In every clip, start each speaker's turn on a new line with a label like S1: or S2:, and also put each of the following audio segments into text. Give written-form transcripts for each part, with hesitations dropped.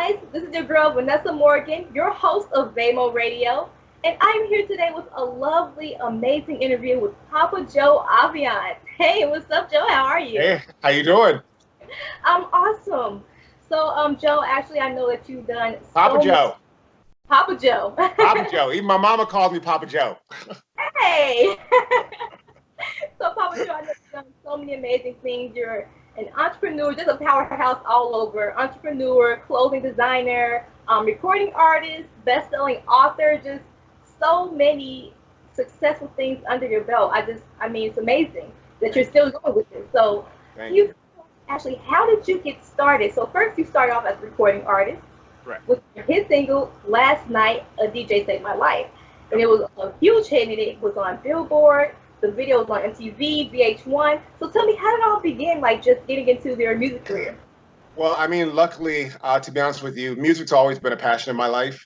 S1: guys, this is your girl Vanessa Morgan, your host of VaMo Radio, and I'm here today with a lovely, amazing interview with PapaJoe Aviance. Hey, what's up, Joe? How are you?
S2: Hey, how you doing?
S1: I'm awesome. So, Joe, actually, I know that you've done
S2: Papa
S1: so much.
S2: Joe.
S1: Papa Joe.
S2: Papa Joe. Even my mama calls me Papa Joe.
S1: Hey. So, Papa Joe, I know you've done so many amazing things. You're an entrepreneur, just a powerhouse all over. Entrepreneur, clothing designer, recording artist, best-selling author, just so many successful things under your belt. I mean, it's amazing that you're still going with it. So,
S2: Thank
S1: you
S2: you.
S1: actually, how did you get started? So, first, you started off as a recording artist
S2: Correct.
S1: with your hit single "Last Night," a DJ saved my life, and it was a huge hit, and it was on Billboard. The video was on MTV, VH1. So tell me, how did it all begin? Like just getting into their music career?
S2: Well, I mean, luckily, to be honest with you, music's always been a passion in my life.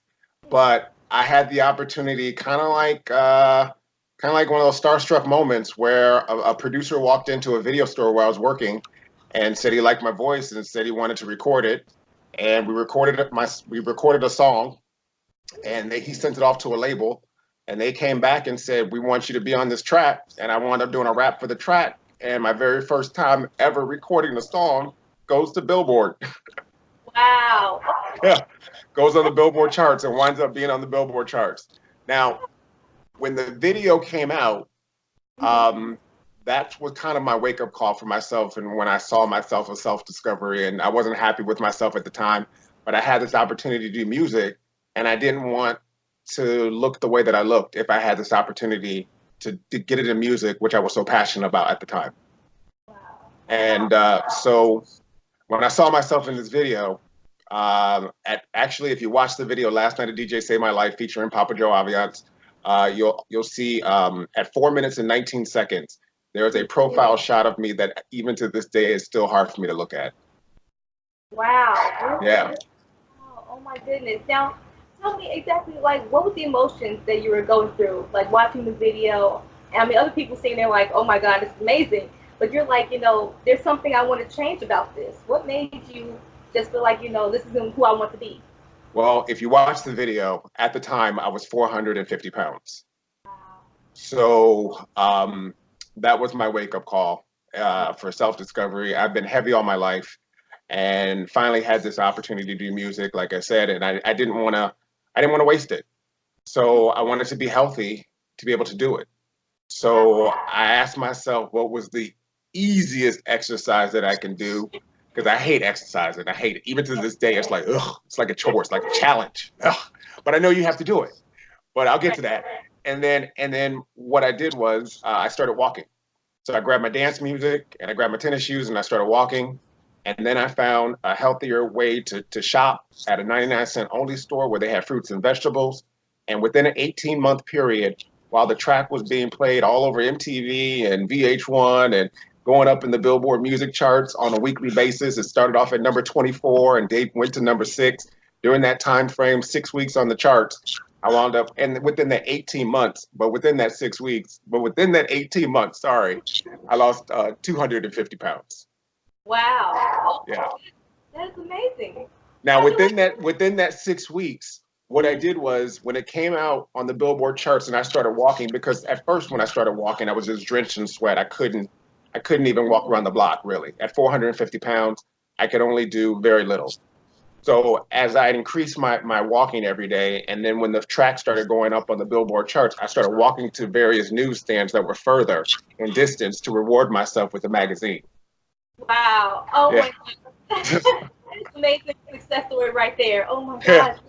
S2: But I had the opportunity, kind of like one of those starstruck moments where a producer walked into a video store where I was working and said he liked my voice and said he wanted to record it. And we recorded a song, and he sent it off to a label. And they came back and said, "We want you to be on this track." And I wound up doing a rap for the track. And my very first time ever recording a song goes to Billboard.
S1: Wow.
S2: Yeah, goes on the Billboard charts and winds up being on the Billboard charts. Now, when the video came out,
S1: Mhm.
S2: that was kind of my wake up call for myself. And when I saw myself as self discovery, and I wasn't happy with myself at the time, but I had this opportunity to do music, and I didn't want to look the way that I looked if I had this opportunity to get it in music, which I was so passionate about at the time. And so when I saw myself in this video, actually, if you watch the video "Last Night a DJ Saved My Life" featuring PapaJoe Aviance, you'll see at 4 minutes and 19 seconds there is a profile shot of me that even to this day is still hard for me to look at.
S1: Wow.
S2: Yeah.
S1: Oh my goodness. Now, tell me exactly like what was the emotions that you were going through, like watching the video. And I mean, other people sitting there like, oh my God, it's amazing. But you're like, there's something I want to change about this. What made you just feel like, this is who I want to be?
S2: Well, if you watch the video, at the time I was 450 pounds. So that was my wake up call for self discovery. I've been heavy all my life, and finally had this opportunity to do music, like I said, and I didn't want to waste it. So I wanted to be healthy to be able to do it. So I asked myself what was the easiest exercise that I can do, because I hate exercising. I hate it. Even to this day, it's like, ugh, it's like a chore, it's like a challenge. Ugh. But I know you have to do it. But I'll get to that. And then what I did was I started walking. So I grabbed my dance music and I grabbed my tennis shoes and I started walking. And then I found a healthier way to shop at a 99-cent only store where they had fruits and vegetables. And within an 18-month period, while the track was being played all over MTV and VH1 and going up in the Billboard music charts on a weekly basis, it started off at number 24 and Dave went to number 6. During that time frame, 6 weeks on the charts, I wound up, and within that 18 months, within that 18 months, sorry, I lost 250 pounds.
S1: Wow.
S2: Yeah.
S1: Oh, that's amazing.
S2: Now,
S1: Tell me what.
S2: within that 6 weeks, what I did was when it came out on the Billboard charts and I started walking, because at first when I started walking, I was just drenched in sweat. I couldn't even walk around the block really. At 450 pounds, I could only do very little. So as I increased my walking every day, and then when the track started going up on the Billboard charts, I started walking to various newsstands that were further in distance to reward myself with a magazine.
S1: Wow. Oh
S2: Yeah.
S1: my God. That's amazing success story right there. Oh my
S2: Yeah.
S1: gosh.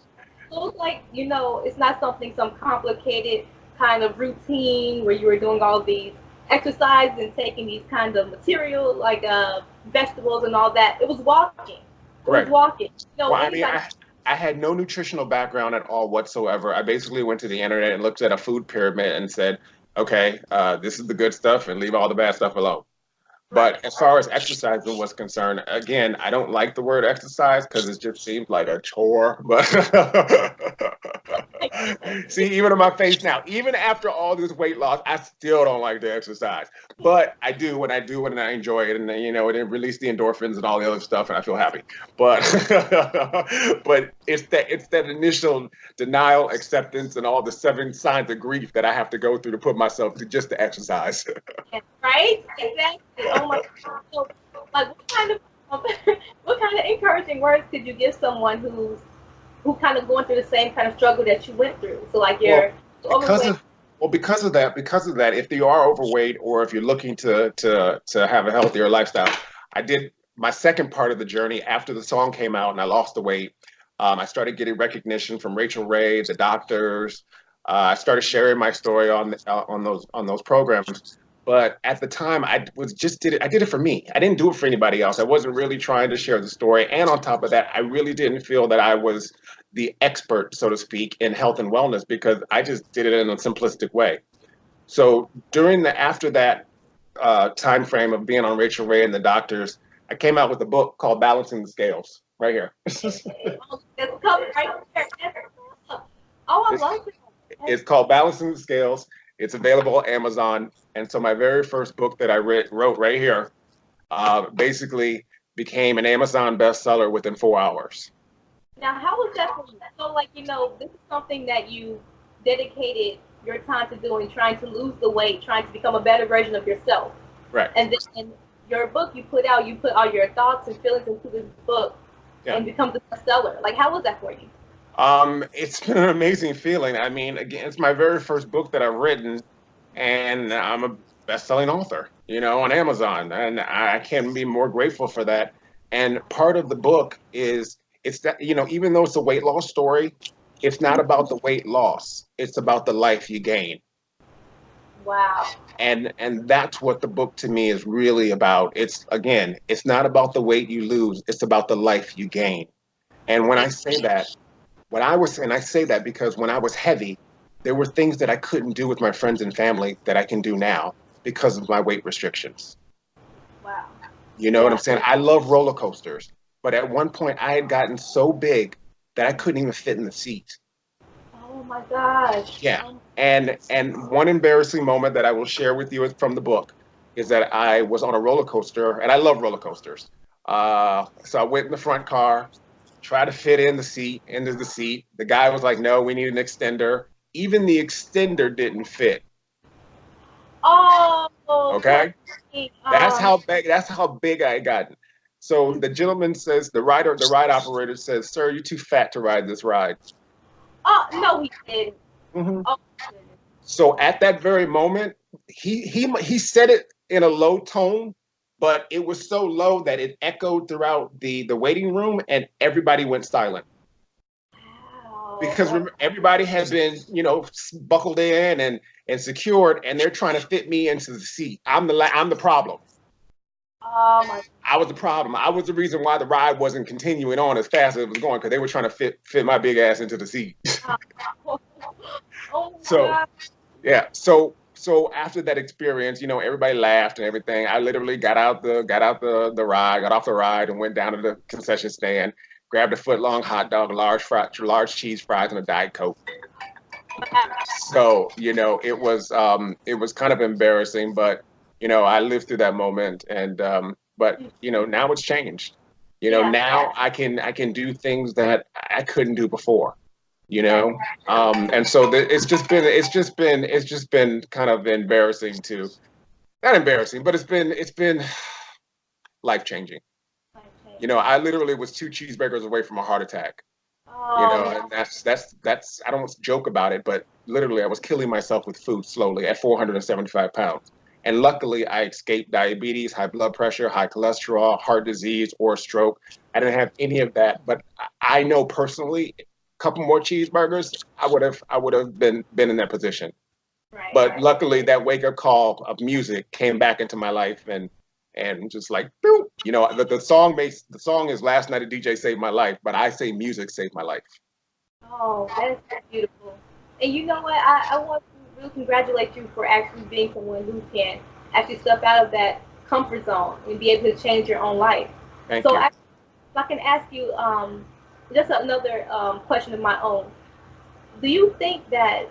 S1: So it's like, it's not something, some complicated kind of routine where you were doing all these exercises and taking these kinds of material like vegetables and all that. It was walking. It was
S2: Correct.
S1: walking.
S2: Well, I mean,
S1: Anybody.
S2: I had no nutritional background at all whatsoever. I basically went to the internet and looked at a food pyramid and said, okay, this is the good stuff and leave all the bad stuff alone. But as far as exercising was concerned, again, I don't like the word exercise because it just seems like a chore. But see, even on my face now, even after all this weight loss, I still don't like to exercise. But I do when I do it and I enjoy it, and you know, it releases the endorphins and all the other stuff, and I feel happy. But but it's that initial denial, acceptance, and all the 7 signs of grief that I have to go through to put myself to just to exercise.
S1: Right? Exactly. Oh my God. So, like, what kind of encouraging words could you give someone who kind of going through the same kind of struggle that you went through? So, like, you're
S2: because
S1: overweight.
S2: of because of that, if you are overweight or if you're looking to have a healthier lifestyle, I did my second part of the journey after the song came out and I lost the weight. I started getting recognition from Rachel Ray, the doctors. I started sharing my story on those programs. But at the time, I did it for me. I didn't do it for anybody else. I wasn't really trying to share the story. And on top of that, I really didn't feel that I was the expert, so to speak, in health and wellness because I just did it in a simplistic way. So after that time frame of being on Rachel Ray and the doctors, I came out with a book called Balancing the Scales, right here.
S1: Oh, it's coming right there. Oh, I
S2: It's,
S1: love it.
S2: it's called Balancing the Scales. It's available on Amazon. And so my very first book that I wrote right here basically became an Amazon bestseller within 4 hours.
S1: Now, how was that for you? So, like, this is something that you dedicated your time to doing, trying to lose the weight, trying to become a better version of yourself.
S2: Right.
S1: And then in your book you put out, you put all your thoughts and feelings into this book
S2: Yeah.
S1: and becomes a bestseller. Like, how was that for you?
S2: It's been an amazing feeling. I mean, again, it's my very first book that I've written, and I'm a best-selling author, on Amazon, and I can't be more grateful for that. And part of the book is it's that, even though it's a weight loss story, it's not about the weight loss. It's about the life you gain.
S1: Wow.
S2: And that's what the book to me is really about. It's not about the weight you lose. It's about the life you gain. And when I say that, and I say that because when I was heavy, there were things that I couldn't do with my friends and family that I can do now because of my weight restrictions.
S1: Wow.
S2: You know what I'm saying? I love roller coasters, but at one point I had gotten so big that I couldn't even fit in the seat.
S1: Oh my gosh.
S2: Yeah. And one embarrassing moment that I will share with you from the book is that I was on a roller coaster, and I love roller coasters. So I went in the front car, tried to fit into the seat. The guy was like, "No, we need an extender." Even the extender didn't fit.
S1: Oh.
S2: Okay, that's
S1: Um,
S2: how big. That's how big I had gotten. So the gentleman says, the ride operator says, "Sir, you're too fat to ride this ride."
S1: oh no, he didn't.
S2: Mhm.
S1: Oh.
S2: So at that very moment, he said it in a low tone, but it was so low that it echoed throughout the waiting room, and everybody went silent because
S1: Wow.
S2: everybody had been buckled in and secured, and they're trying to fit me into the seat. I'm the problem.
S1: Oh my.
S2: I was the problem. I was the reason why the ride wasn't continuing on as fast as it was going because they were trying to fit my big ass into the seat.
S1: Oh my
S2: So
S1: God.
S2: yeah. So after that experience, everybody laughed and everything. I literally got off the ride and went down to the concession stand, grabbed a foot long hot dog, large cheese fries, and a Diet Coke. So, it was kind of embarrassing, but I lived through that moment and but now it's changed.
S1: Yeah.
S2: Now I can do things that I couldn't do before and so it's just been kind of embarrassing to not embarrassing but it's been life changing. I literally was 2 cheeseburgers away from a heart attack.
S1: Oh,
S2: And that's I don't joke about it, but literally I was killing myself with food slowly at 475 pounds. And luckily I escaped diabetes, high blood pressure, high cholesterol, heart disease, or stroke. I didn't have any of that, but I know personally a couple more cheeseburgers, I would have been in that position.
S1: right,
S2: But
S1: right.
S2: luckily that wake up call of music came back into my life and just like boop, the song is Last Night a DJ Saved My Life, but I say music saved my life.
S1: Oh, that's beautiful. And you know what? I want to really congratulate you for actually being someone who can actually step out of that comfort zone and be able to change your own life.
S2: Thank
S1: So
S2: you.
S1: if I can ask you just another question of my own. Do you think that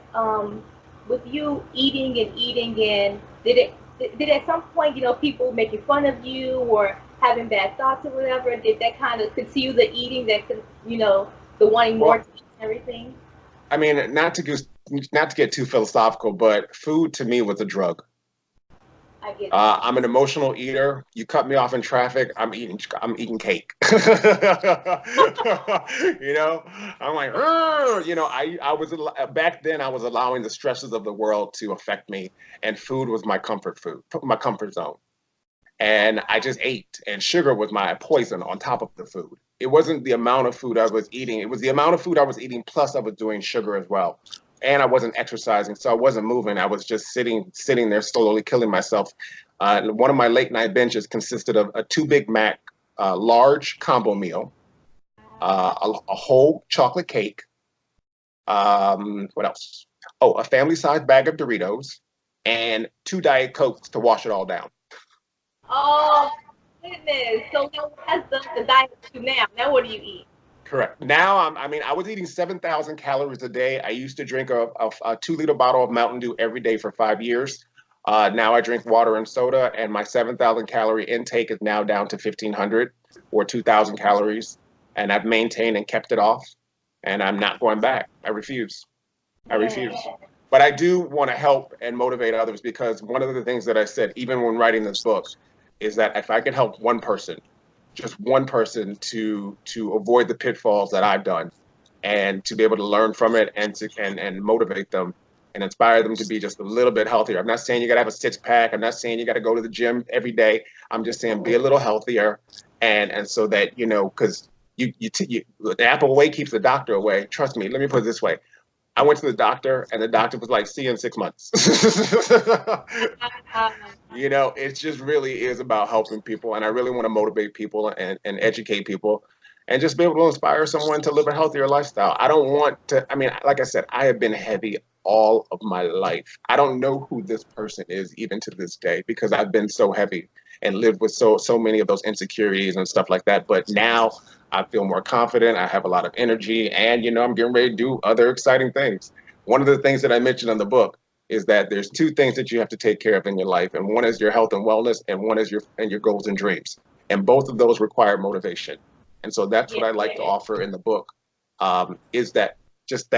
S1: with you eating and did at some point, you know, people making fun of you or having bad thoughts or whatever, did that kind of continue the eating that could, you know, the wanting more
S2: Well,
S1: to eat and everything?
S2: I mean, not to get too philosophical, but food to me was a drug.
S1: I get it.
S2: I'm an emotional eater. You cut me off in traffic, I'm eating cake. You know, I'm like, "Ugh," you know, I was back then I was allowing the stresses of the world to affect me, and food was my comfort food, my comfort zone. And I just ate, and sugar was my poison on top of the food. It wasn't the amount of food I was eating, it was the amount of food I was eating, plus I was doing sugar as well. And I wasn't exercising, so I wasn't moving. I was just sitting there, slowly killing myself. One of my late night binges consisted of a two Big Mac, large combo meal, a whole chocolate cake. What else? Oh, a family size bag of Doritos, and two Diet Cokes to wash it all down.
S1: Oh goodness. So now that's the diet to now. Now what do you eat?
S2: Correct. Now I mean, I was eating 7,000 calories a day. I used to drink a 2 liter bottle of Mountain Dew every day for 5 years. Now I drink water and soda, and my 7,000 calorie intake is now down to 1,500 or 2,000 calories. And I've maintained and kept it off, and I'm not going back. I refuse. I refuse.
S1: Yeah.
S2: But I do want to help and motivate others, because one of the things that I said, even when writing this book, is that if I could help one person, just one person, to avoid the pitfalls that I've done, and to be able to learn from it, and and motivate them and inspire them to be just a little bit healthier. I'm not saying you got to have a six pack. I'm not saying you got to go to the gym every day. I'm just saying be a little healthier, and so that, you know, because the apple away keeps the doctor away. Trust me. Let me put it this way. I went to the doctor, and the doctor was like, "See you in 6 months."
S1: Um,
S2: You know, it just really is about helping people, and I really want to motivate people and educate people, and just be able to inspire someone to live a healthier lifestyle. I don't want to, I mean, like I said, I have been heavy all of my life. I don't know who this person is even to this day, because I've been so heavy and lived with so many of those insecurities and stuff like that. But now I feel more confident. I have a lot of energy, and you know, I'm getting ready to do other exciting things. One of the things that I mentioned in the book is that there's two things that you have to take care of in your life, and one is your health and wellness, and one is your goals and dreams, and both of those require motivation. And so that's
S1: yeah.
S2: what I like to offer in the book, is that just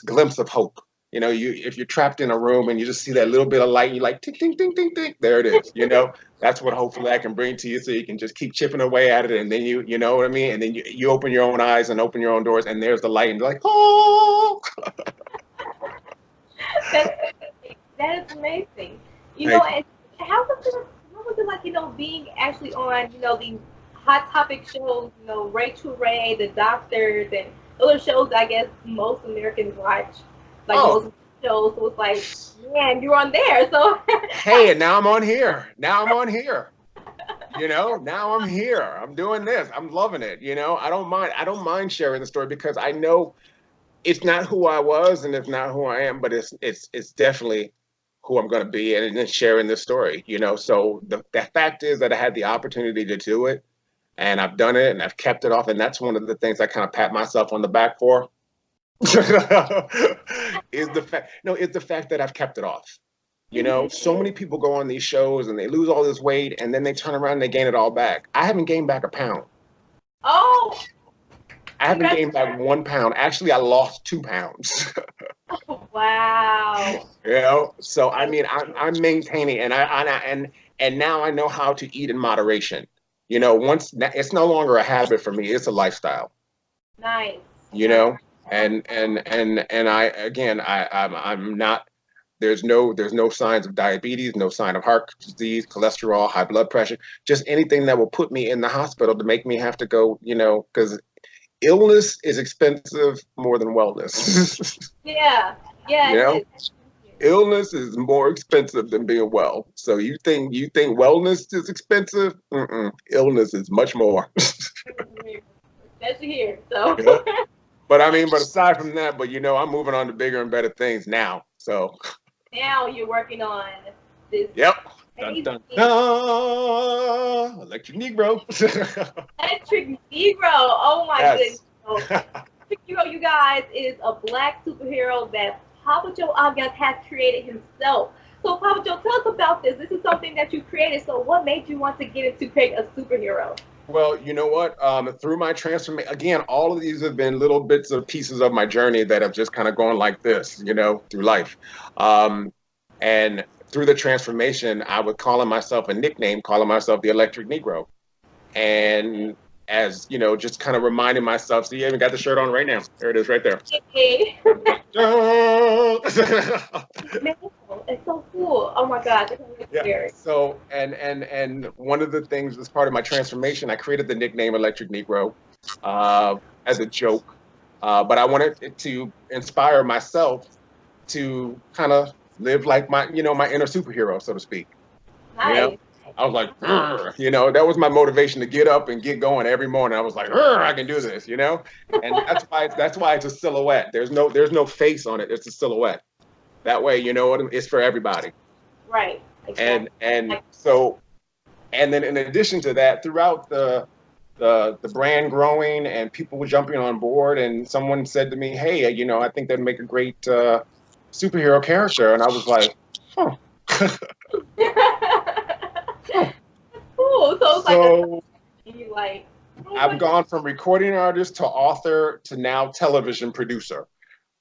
S2: glimpse of hope. You know, you if you're trapped in a room and you just see that little bit of light, you're like, tick, tick, tick, tick, tick, there it is. You know, that's what hopefully I can bring to you, so you can just keep chipping away at it, and then you know what I mean, and then you open your own eyes and open your own doors, and there's the light, and you're like, oh.
S1: That's, that is amazing. You know,
S2: Thank you.
S1: and how was it like, you know, being actually on, you know, these hot topic shows, you know, Rachel Ray, The Doctors, and other shows I guess most Americans watch, like
S2: Oh,
S1: most shows. So it's like, man, you're on there. So
S2: hey, and now I'm on here. Now I'm on here. You know, now I'm here. I'm doing this. I'm loving it. You know, I don't mind. I don't mind sharing the story, because I know it's not who I was, and it's not who I am, but it's definitely who I'm going to be, and then sharing this story. You know, so the fact is that I had the opportunity to do it, and I've done it, and I've kept it off, and that's one of the things I kind of pat myself on the back for. Is the fact no, it's the fact that I've kept it off. You know,
S1: mhm.
S2: so many people go on these shows and they lose all this weight, and then they turn around and they gain it all back. I haven't gained back a pound.
S1: Oh,
S2: I haven't gained
S1: congratulations.
S2: back 1 pound. Actually, I lost 2 pounds.
S1: Wow.
S2: You know, so I mean, I'm maintaining, and now I know how to eat in moderation. You know, it's no longer a habit for me; it's a lifestyle.
S1: Nice.
S2: You
S1: Nice.
S2: know, and I again, I'm not. There's no signs of diabetes, no sign of heart disease, cholesterol, high blood pressure, just anything that will put me in the hospital to make me have to go. You know, because illness is expensive more than wellness.
S1: Yeah. Yeah,
S2: You
S1: it
S2: know,
S1: is.
S2: illness is more expensive than being well. So you think wellness is expensive? Mm-mm. Illness is much more.
S1: Especially here. So
S2: You know? But I mean, but aside from that, but you know, I'm moving on to bigger and better things now. So,
S1: now you're working on this
S2: yep, Dun, dun, dun. Electric Negro.
S1: Electric Negro. Oh my
S2: Yes.
S1: goodness. So, Electric Negro, you guys, is a black superhero that PapaJoe Aviance has created himself. So PapaJoe, tell us about this. This is something that you created. So what made you want to get into create a superhero?
S2: Well, you know what? Through my transformation, again, all of these have been little bits of pieces of my journey that have just kind of gone like this, through life. And through the transformation, I was calling myself a nickname, calling myself the Electric Negro. And as, just kind of reminding myself, see, you even got the shirt on right now. There it is right there.
S1: Hey. Man, it's so cool. Oh my God, this is
S2: Yeah.
S1: scary.
S2: So, and one of the things as part of my transformation, I created the nickname Electric Negro as a joke. But I wanted it to inspire myself to kind of live like my inner superhero, so to speak.
S1: Nice.
S2: I was like, that was my motivation to get up and get going every morning. I was like, I can do this, and that's why it's a silhouette. There's no face on it. It's a silhouette. That way, it's for everybody.
S1: Right. Exactly.
S2: And then in addition to that, throughout the brand growing and people were jumping on board, and someone said to me, hey, I think that'd make a great superhero character, and I was like, huh.
S1: Cool. So it's like
S2: I've gone from recording artist to author to now television producer.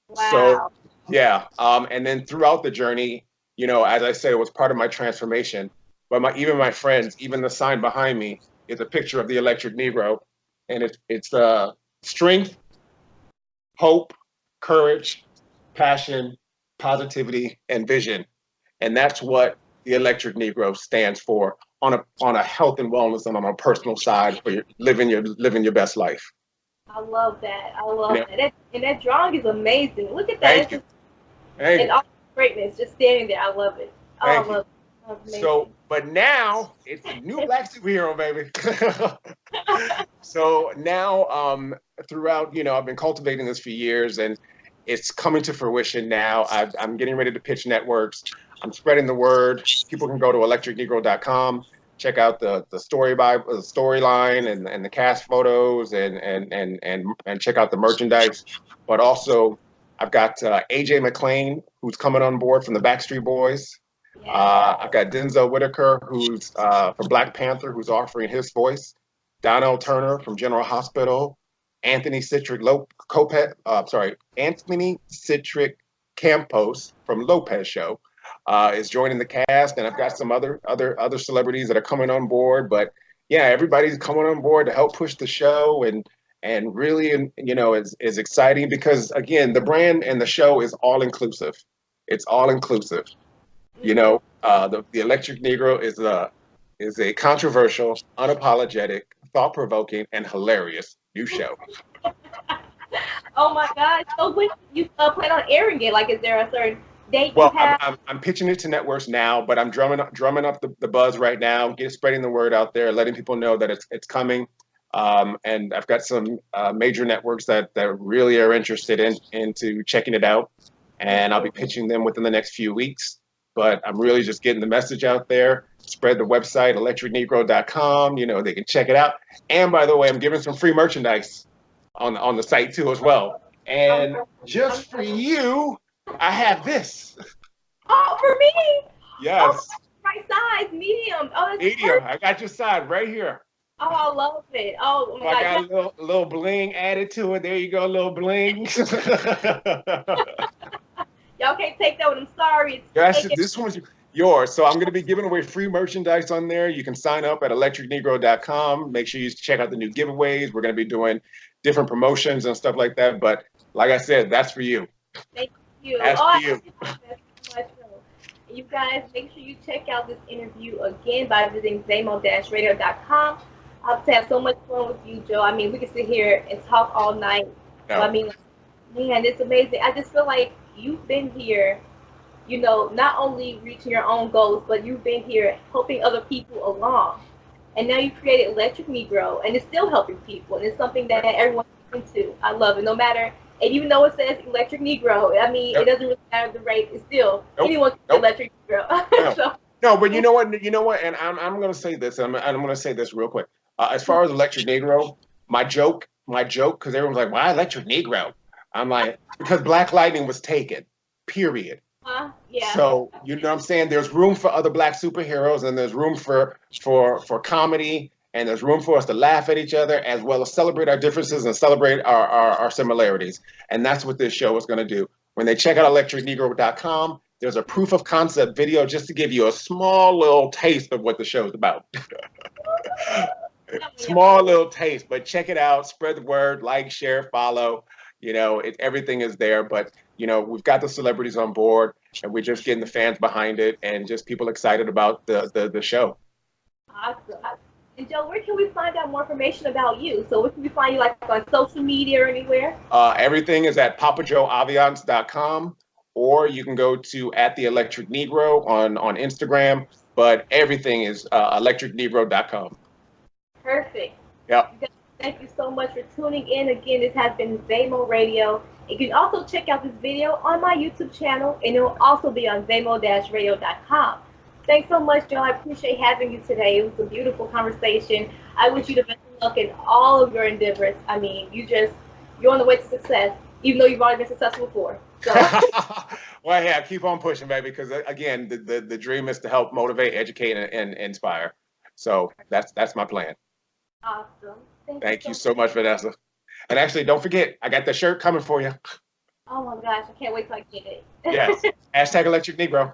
S1: wow.
S2: So yeah, and then throughout the journey, as I said, it was part of my transformation. But even my friends, even the sign behind me is a picture of the Electric Negro, and it's strength, hope, courage, passion, positivity, and vision, and that's what the Electric Negro stands for on a health and wellness and on a personal side for living your best life.
S1: I love that. I love that. And that drawing is amazing. Look at that.
S2: Thank
S1: it's
S2: you.
S1: Just,
S2: Hey.
S1: and all the greatness just standing there. I love it. Oh, I love it.
S2: So, but now it's a new black superhero, baby. So now, throughout, I've been cultivating this for years, and it's coming to fruition now. I'm getting ready to pitch networks. I'm spreading the word. People can go to electricnegro.com, check out the storyline and the cast photos and check out the merchandise. But also, I've got AJ McClain, who's coming on board from the Backstreet Boys. I've got Denzel Whitaker, who's from Black Panther, who's offering his voice. Donnell Turner from General Hospital. Anthony Citric Campos from Lopez Show is joining the cast, and I've got some other celebrities that are coming on board. But yeah, everybody's coming on board to help push the show, and really, is exciting because again, the brand and the show is all inclusive. It's all inclusive. The Electric Negro is a controversial, unapologetic, thought-provoking, and hilarious new show.
S1: Oh my God! So when you plan on airing it, like, is there a certain date
S2: Well,
S1: you have?
S2: I'm pitching it to networks now, but I'm drumming up the buzz right now, spreading the word out there, letting people know that it's coming. And I've got some major networks that really are interested into checking it out, and I'll be pitching them within the next few weeks. But I'm really just getting the message out there. Spread the website, electricnegro.com. They can check it out. And by the way, I'm giving some free merchandise on the site too as well. And just for you, I have this.
S1: Oh, for me?
S2: Yes.
S1: Oh, right size, medium. Oh, that's
S2: Medium.
S1: perfect.
S2: I got your side right here.
S1: Oh, I love it. Oh my
S2: I
S1: God.
S2: got a little bling added to it. There you go, a little bling.
S1: Y'all can't take that one. I'm sorry.
S2: This one's yours. So I'm going to be giving away free merchandise on there. You can sign up at electricnegro.com. Make sure you check out the new giveaways. We're going to be doing different promotions and stuff like that. But like I said, that's for you.
S1: Thank you.
S2: That's for you.
S1: You guys, make sure you check out this interview again by visiting VaMo-radio.com. I'll have so much fun with you, Joe. I mean, we can sit here and talk all night.
S2: No.
S1: So, I mean, man, it's amazing. I just feel like you've been here, not only reaching your own goals, but you've been here helping other people along. And now you created Electric Negro, and it's still helping people. And it's something that everyone can into. I love it. No matter, and even though it says Electric Negro, I mean, It doesn't really matter the rate. It's still anyone can be Electric Negro. So
S2: No, but you know what? You know what? And I'm going to say this. I'm going to say this real quick. As far as Electric Negro, my joke, because everyone's like, "Why Electric Negro?" I'm like, because Black Lightning was taken. Period.
S1: Yeah.
S2: So you know what I'm saying? There's room for other black superheroes, and there's room for comedy, and there's room for us to laugh at each other as well as celebrate our differences and celebrate our similarities. And that's what this show is going to do. When they check out electricnegro.com, there's a proof of concept video just to give you a small little taste of what the show's about. Small little taste, but check it out. Spread the word, like, share, follow. Everything is there. But we've got the celebrities on board, and we're just getting the fans behind it, and just people excited about the show.
S1: Awesome. And Joe, where can we find out more information about you? So where can we find you, like on social media or anywhere?
S2: Everything is at PapaJoeAviance.com, or you can go to @the_Electric_Negro on Instagram. But everything is electricnegro.com.
S1: Perfect.
S2: Yep.
S1: Thank you so much for tuning in. Again, this has been VaMo Radio. You can also check out this video on my YouTube channel, and it will also be on VaMo-radio.com. Thanks so much, Joe. I appreciate having you today. It was a beautiful conversation. I wish you the best of luck in all of your endeavors. I mean, you're on the way to success, even though you've already been successful before. So.
S2: Well, yeah, keep on pushing, baby, because again, the dream is to help motivate, educate, and inspire. So that's my plan.
S1: Awesome.
S2: Thank you so much, Vanessa. And actually, don't forget, I got the shirt coming for you.
S1: Oh my gosh, I can't wait till I get it.
S2: Yes. #Electric Negro.